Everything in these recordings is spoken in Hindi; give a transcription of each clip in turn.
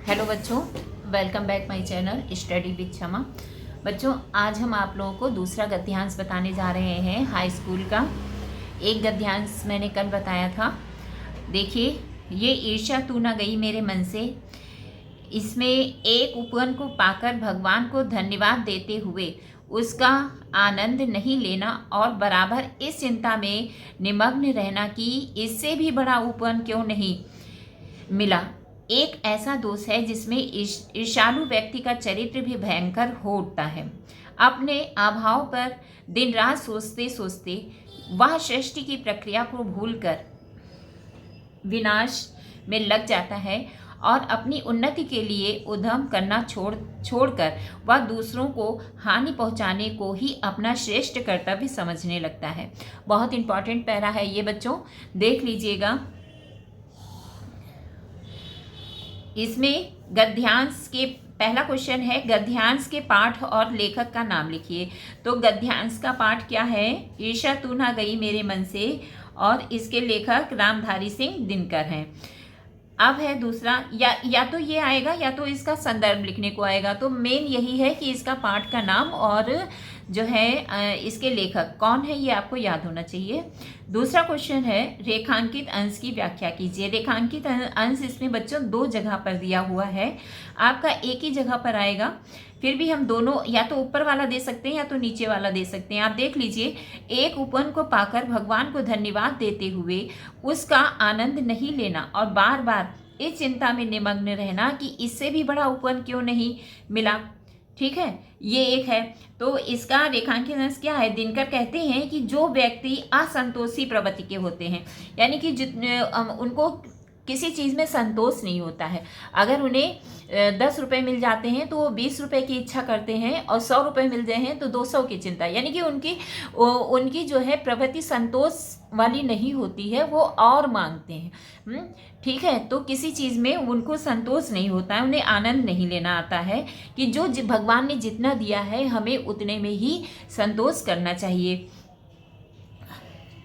हेलो बच्चों, welcome back my channel study with क्षमा। बच्चों, आज हम आप लोगों को दूसरा गद्यांश बताने जा रहे हैं हाई स्कूल का। एक गद्यांश मैंने कल बताया था। देखिए, ये ईर्ष्या तू ना गई मेरे मन से। इसमें एक उपवन को पाकर भगवान को धन्यवाद देते हुए उसका आनंद नहीं लेना और बराबर इस चिंता में निमग्न रहना कि इससे भी बड़ा उपवन क्यों नहीं मिला। एक ऐसा दोष है जिसमें ईर्ष्यालु व्यक्ति का चरित्र भी भयंकर हो उठता है। अपने अभाव पर दिन रात सोचते सोचते वह सृष्टि की प्रक्रिया को भूलकर विनाश में लग जाता है और अपनी उन्नति के लिए उद्यम करना छोड़कर वह दूसरों को हानि पहुंचाने को ही अपना श्रेष्ठ कर्तव्य समझने लगता है। बहुत इंपॉर्टेंट पैरा है ये बच्चों, देख लीजिएगा। इसमें गद्यांश के पहला क्वेश्चन है, गद्यांश के पाठ और लेखक का नाम लिखिए। तो गद्यांश का पाठ क्या है? ईर्ष्या तू ना गई मेरे मन से, और इसके लेखक रामधारी सिंह दिनकर हैं। अब है दूसरा, या तो ये आएगा या तो इसका संदर्भ लिखने को आएगा। तो मेन यही है कि इसका पाठ का नाम और जो है इसके लेखक कौन है ये आपको याद होना चाहिए। दूसरा क्वेश्चन है, रेखांकित अंश की व्याख्या कीजिए। रेखांकित अंश इसमें बच्चों दो जगह पर दिया हुआ है, आपका एक ही जगह पर आएगा। फिर भी हम दोनों या तो ऊपर वाला दे सकते हैं या तो नीचे वाला दे सकते हैं। आप देख लीजिए, एक उपवन को पाकर भगवान को धन्यवाद देते हुए उसका आनंद नहीं लेना और बार बार इस चिंता में निमग्न रहना कि इससे भी बड़ा उपवन क्यों नहीं मिला। ठीक है, ये एक है। तो इसका रेखांकित अंश क्या है? दिनकर कहते हैं कि जो व्यक्ति असंतोषी प्रवृत्ति के होते हैं, यानी कि जितने उनको किसी चीज़ में संतोष नहीं होता है। अगर उन्हें 10 रुपये मिल जाते हैं तो वो 20 रुपये की इच्छा करते हैं, और 100 रुपये मिल गए हैं तो 200 की चिंता, यानी कि उनकी जो है प्रवृत्ति संतोष वाली नहीं होती है, वो और मांगते हैं। ठीक है, तो किसी चीज़ में उनको संतोष नहीं होता है, उन्हें आनंद नहीं लेना आता है कि जो भगवान ने जितना दिया है हमें उतने में ही संतोष करना चाहिए।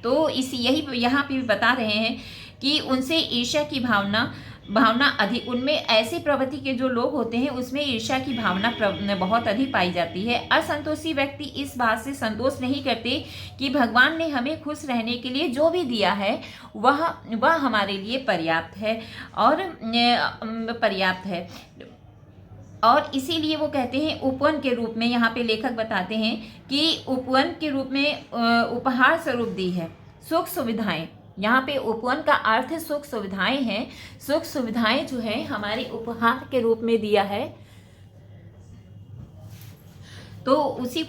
तो यही यहाँ पे भी बता रहे हैं कि उनसे ईर्ष्या की भावना अधिक, उनमें ऐसे प्रवृत्ति के जो लोग होते हैं उसमें ईर्ष्या की भावना बहुत अधिक पाई जाती है। असंतोषी व्यक्ति इस बात से संतोष नहीं करते कि भगवान ने हमें खुश रहने के लिए जो भी दिया है वह हमारे लिए पर्याप्त है और इसीलिए वो कहते हैं उपवन के रूप में, यहाँ पे लेखक बताते हैं कि उपवन के रूप में उपहार स्वरूप दी है सुख सुविधाएं। यहाँ पे उपवन का अर्थ सुख सुविधाएं हैं। सुख सुविधाएं जो है हमारे उपहार के रूप में दिया है। तो उसी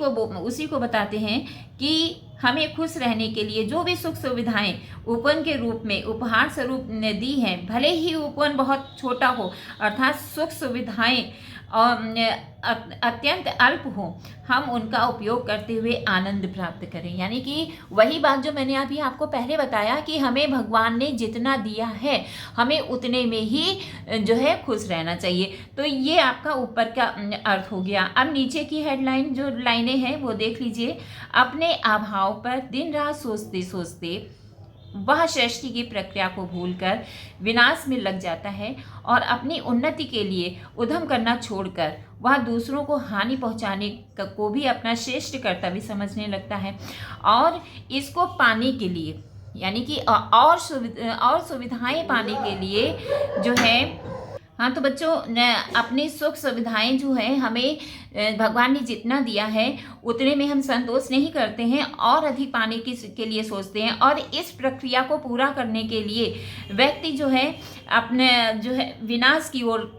को बताते हैं कि हमें खुश रहने के लिए जो भी सुख सुविधाएं उपवन के रूप में उपहार स्वरूप ने दी हैं, भले ही उपवन बहुत छोटा हो, अर्थात सुख सुविधाएं अत्यंत अल्प हो, हम उनका उपयोग करते हुए आनंद प्राप्त करें। यानी कि वही बात जो मैंने अभी आपको पहले बताया कि हमें भगवान ने जितना दिया है हमें उतने में ही जो है खुश रहना चाहिए। तो ये आपका ऊपर का अर्थ हो गया। अब नीचे की हेडलाइन जो लाइनें हैं वो देख लीजिए। अपने अभाव पर दिन रात सोचते सोचते वह सृष्टि की प्रक्रिया को भूलकर विनाश में लग जाता है और अपनी उन्नति के लिए उद्यम करना छोड़कर वह दूसरों को हानि पहुंचाने को भी अपना श्रेष्ठ कर्तव्य समझने लगता है। और इसको पाने के लिए, यानी कि और सुविधाएं पाने के लिए जो है, हाँ तो बच्चों अपनी सुख सुविधाएं जो है हमें भगवान ने जितना दिया है उतने में हम संतोष नहीं करते हैं और अधिक पाने के लिए सोचते हैं। और इस प्रक्रिया को पूरा करने के लिए व्यक्ति जो है अपने जो है विनाश की ओर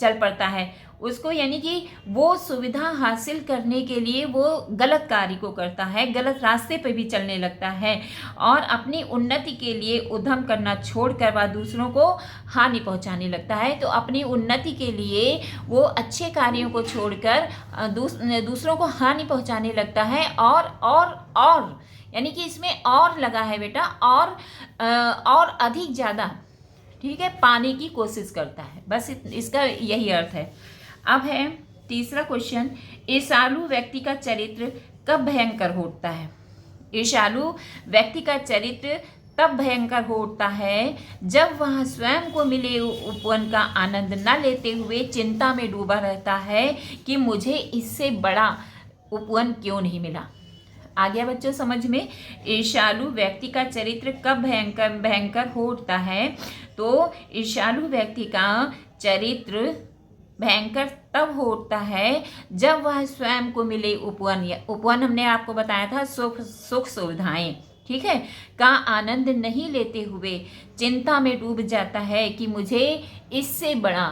चल पड़ता है उसको, यानी कि वो सुविधा हासिल करने के लिए वो गलत कार्य को करता है, गलत रास्ते पर भी चलने लगता है और अपनी उन्नति के लिए उद्यम करना छोड़कर वह दूसरों को हानि पहुंचाने लगता है। तो अपनी उन्नति के लिए वो अच्छे कार्यों को छोड़कर दूसरों को हानि पहुंचाने लगता है और यानी कि इसमें और लगा है बेटा, और अधिक ज़्यादा, ठीक है, पाने की कोशिश करता है। बस इसका यही अर्थ है। अब है तीसरा क्वेश्चन, ईर्ष्यालु व्यक्ति का चरित्र कब भयंकर होता है? ईर्ष्यालु व्यक्ति का चरित्र तब भयंकर हो उठता है जब वह स्वयं को मिले उपवन का आनंद न लेते हुए चिंता में डूबा रहता है कि मुझे इससे बड़ा उपवन क्यों नहीं मिला। आ गया बच्चों समझ में। ईर्ष्यालु व्यक्ति का चरित्र कब भयंकर भयंकर हो उठता है? तो ईर्ष्यालु व्यक्ति का चरित्र भयंकर तब हो उठता है जब वह स्वयं को मिले उपवन हमने आपको बताया था सुख सुविधाएं, ठीक है, का आनंद नहीं लेते हुए चिंता में डूब जाता है कि मुझे इससे बड़ा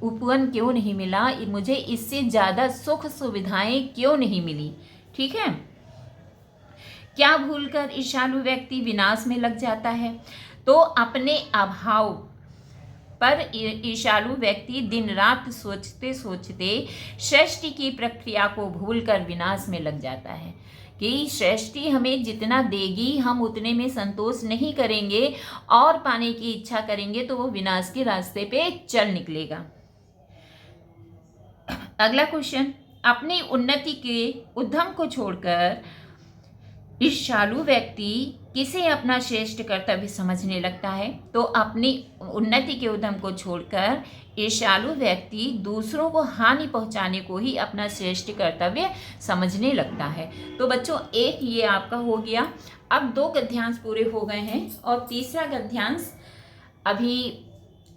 उपवन क्यों नहीं मिला, मुझे इससे ज़्यादा सुख सुविधाएं क्यों नहीं मिली। ठीक है, क्या भूलकर ईर्ष्यालु व्यक्ति विनाश में लग जाता है? तो अपने अभाव पर ईर्ष्यालु व्यक्ति दिन रात सोचते सोचते सृष्टि की प्रक्रिया को भूलकर विनाश में लग जाता है कि सृष्टि हमें जितना देगी हम उतने में संतोष नहीं करेंगे और पाने की इच्छा करेंगे तो वो विनाश के रास्ते पे चल निकलेगा। अगला क्वेश्चन, अपनी उन्नति के उद्यम को छोड़कर ईर्ष्यालु व्यक्ति किसे अपना श्रेष्ठ कर्तव्य समझने लगता है? तो अपनी उन्नति के उद्यम को छोड़कर ईर्ष्यालु व्यक्ति दूसरों को हानि पहुंचाने को ही अपना श्रेष्ठ कर्तव्य समझने लगता है। तो बच्चों एक ये आपका हो गया। अब 2 गद्यांश पूरे हो गए हैं और तीसरा गद्यांश अभी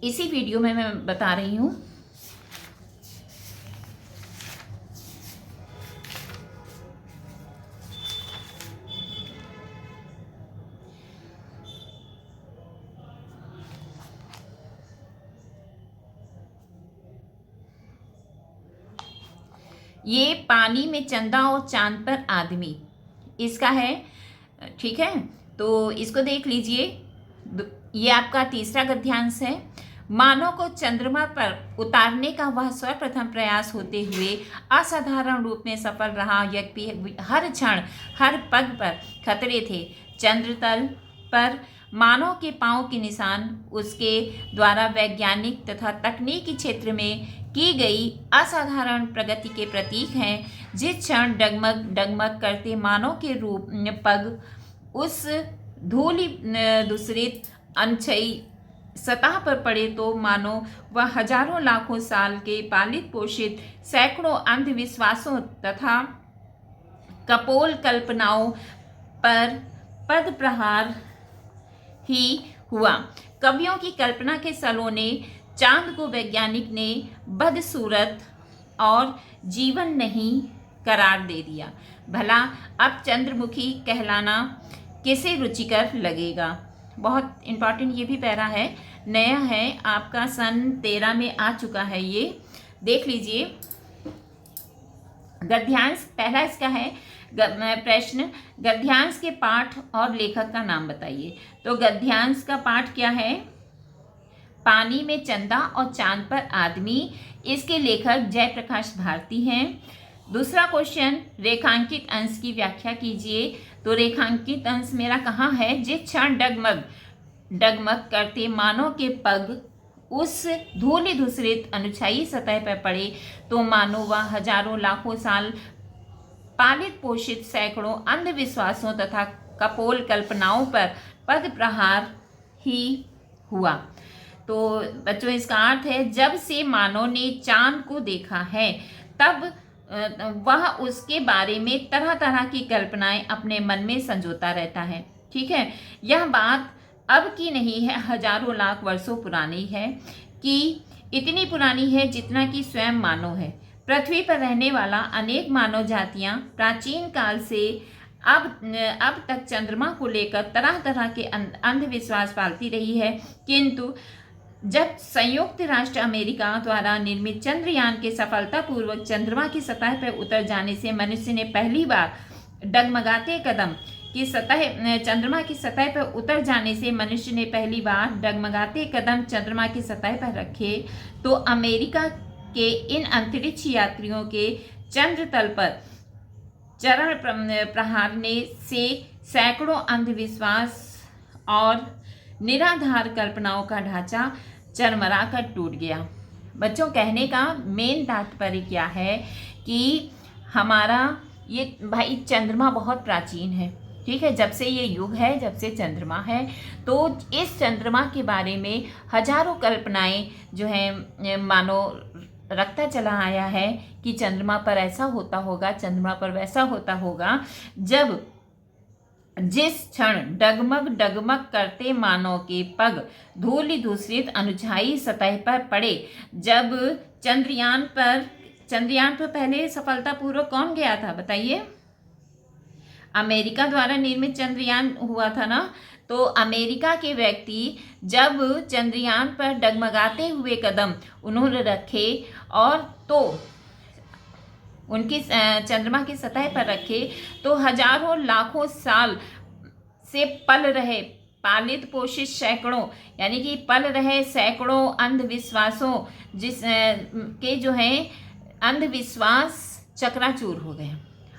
इसी वीडियो में मैं बता रही हूँ। ये पानी में चंदा और चांद पर आदमी इसका है। ठीक है, तो इसको देख लीजिए। ये आपका तीसरा गद्यांश है। मानव को चंद्रमा पर उतारने का वह सर्वप्रथम प्रयास होते हुए असाधारण रूप में सफल रहा। यद्यपि हर क्षण हर पग पर खतरे थे। चंद्रतल पर मानव के पांव के निशान उसके द्वारा वैज्ञानिक तथा तकनीकी क्षेत्र में की गई असाधारण प्रगति के प्रतीक हैं। जिस क्षण डगमग डगमग करते मानव के रूप पग उस धूलि दूसरित अनछई सतह पर पड़े तो मानो वह हजारों लाखों साल के पालित पोषित सैकड़ों अंधविश्वासों तथा कपोल कल्पनाओं पर पद प्रहार ही हुआ। कवियों की कल्पना के सलोने चांद को वैज्ञानिक ने बदसूरत और जीवन नहीं करार दे दिया। भला अब चंद्रमुखी कहलाना किसे रुचिकर लगेगा? बहुत इंपॉर्टेंट ये भी पैरा है, नया है, आपका सन 13 में आ चुका है। ये देख लीजिए। गद्यांश पहला इसका है प्रश्न, गद्यांश के पाठ और लेखक का नाम बताइए। तो गद्यांश का पाठ क्या है? पानी में चंदा और चांद पर आदमी। इसके लेखक जयप्रकाश भारती हैं। दूसरा क्वेश्चन, रेखांकित अंश की व्याख्या कीजिए। तो रेखांकित अंश मेरा कहाँ है? जिस क्षण डगमग डगमग करते मानव के पग उस धूलि धूसरित अनुछाई सतह पर पड़े तो मानो वह हजारों लाखों साल पालित पोषित सैकड़ों अंधविश्वासों तथा कपोल कल्पनाओं पर पद प्रहार ही हुआ। तो बच्चों इसका अर्थ है जब से मानव ने चांद को देखा है तब वह उसके बारे में तरह तरह की कल्पनाएं अपने मन में संजोता रहता है। ठीक है, यह बात अब की नहीं है, हजारों लाख वर्षों पुरानी है, कि इतनी पुरानी है जितना कि स्वयं मानव है। पृथ्वी पर रहने वाला अनेक मानव जातियां प्राचीन काल से अब तक चंद्रमा को लेकर तरह तरह के अंधविश्वास पालती रही है, किंतु जब संयुक्त राष्ट्र अमेरिका द्वारा निर्मित चंद्रयान के सफलतापूर्वक चंद्रमा की सतह पर उतर जाने से मनुष्य ने पहली बार डगमगाते कदम की सतह चंद्रमा की सतह पर उतर जाने से मनुष्य ने पहली बार डगमगाते कदम चंद्रमा की सतह पर रखे तो अमेरिका के इन अंतरिक्ष यात्रियों के चंद्र तल पर चरण प्रहारने से सैकड़ों अंधविश्वास और निराधार कल्पनाओं का ढांचा चरमरा कर टूट गया। बच्चों कहने का मेन तात्पर्य क्या है कि हमारा ये भाई चंद्रमा बहुत प्राचीन है, ठीक है, जब से ये युग है, जब से चंद्रमा है, तो इस चंद्रमा के बारे में हजारों कल्पनाएं जो है मानो रखता चला आया है कि चंद्रमा पर ऐसा होता होगा, चंद्रमा पर वैसा होता होगा। जब जिस क्षण डगमग डगमग करते मानव के पग धूलि दूषित अनछाई सतह पर पड़े, जब चंद्रयान पर पहले सफलतापूर्वक कौन गया था बताइए? अमेरिका द्वारा निर्मित चंद्रयान हुआ था ना। तो अमेरिका के व्यक्ति जब चंद्रयान पर डगमगाते हुए कदम उन्होंने रखे और तो उनकी चंद्रमा की सतह पर रखे, तो हजारों लाखों साल से पल रहे पालित पोषित सैकड़ों, यानी कि पल रहे सैकड़ों अंधविश्वासों के जो है अंधविश्वास चकनाचूर हो गए।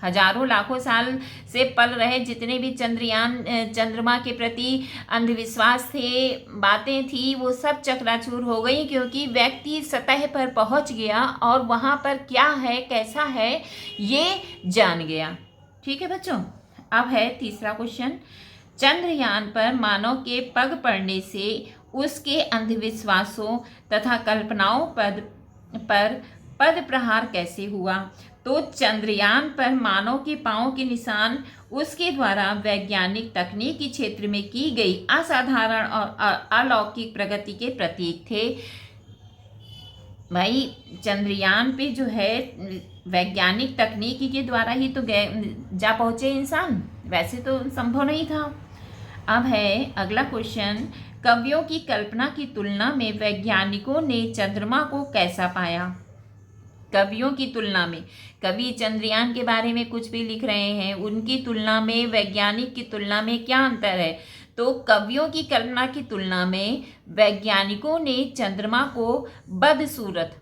हजारों लाखों साल से पल रहे जितने भी चंद्रमा के प्रति अंधविश्वास थे, बातें थी, वो सब चकनाचूर हो गई, क्योंकि व्यक्ति सतह पर पहुंच गया और वहां पर क्या है, कैसा है, ये जान गया। ठीक है बच्चों, अब है तीसरा क्वेश्चन। चंद्रयान पर मानव के पग पड़ने से उसके अंधविश्वासों तथा कल्पनाओं पर पद प्रहार कैसे हुआ? तो चंद्रयान पर मानव के पांवों के निशान उसके द्वारा वैज्ञानिक तकनीकी क्षेत्र में की गई असाधारण और अलौकिक प्रगति के प्रतीक थे। भाई चंद्रयान पे जो है वैज्ञानिक तकनीकी के द्वारा ही तो जा पहुंचे इंसान, वैसे तो संभव नहीं था। अब है अगला क्वेश्चन। कवियों की कल्पना की तुलना में वैज्ञानिकों ने चंद्रमा को कैसा पाया? कवियों की तुलना में, कवि चंद्रयान के बारे में कुछ भी लिख रहे हैं, उनकी तुलना में वैज्ञानिक की तुलना में क्या अंतर है? तो कवियों की कल्पना की तुलना में वैज्ञानिकों ने चंद्रमा को बदसूरत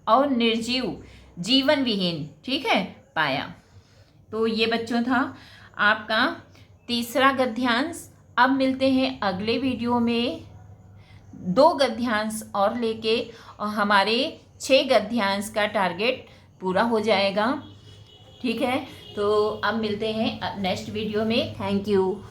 और निर्जीव, जीवन विहीन, ठीक है, पाया। तो ये बच्चों था आपका तीसरा गद्यांश। अब मिलते हैं अगले वीडियो में 2 गद्यांश और लेके, और हमारे 6 गद्यांश का टारगेट पूरा हो जाएगा। ठीक है, तो अब मिलते हैं नेक्स्ट वीडियो में। Thank you.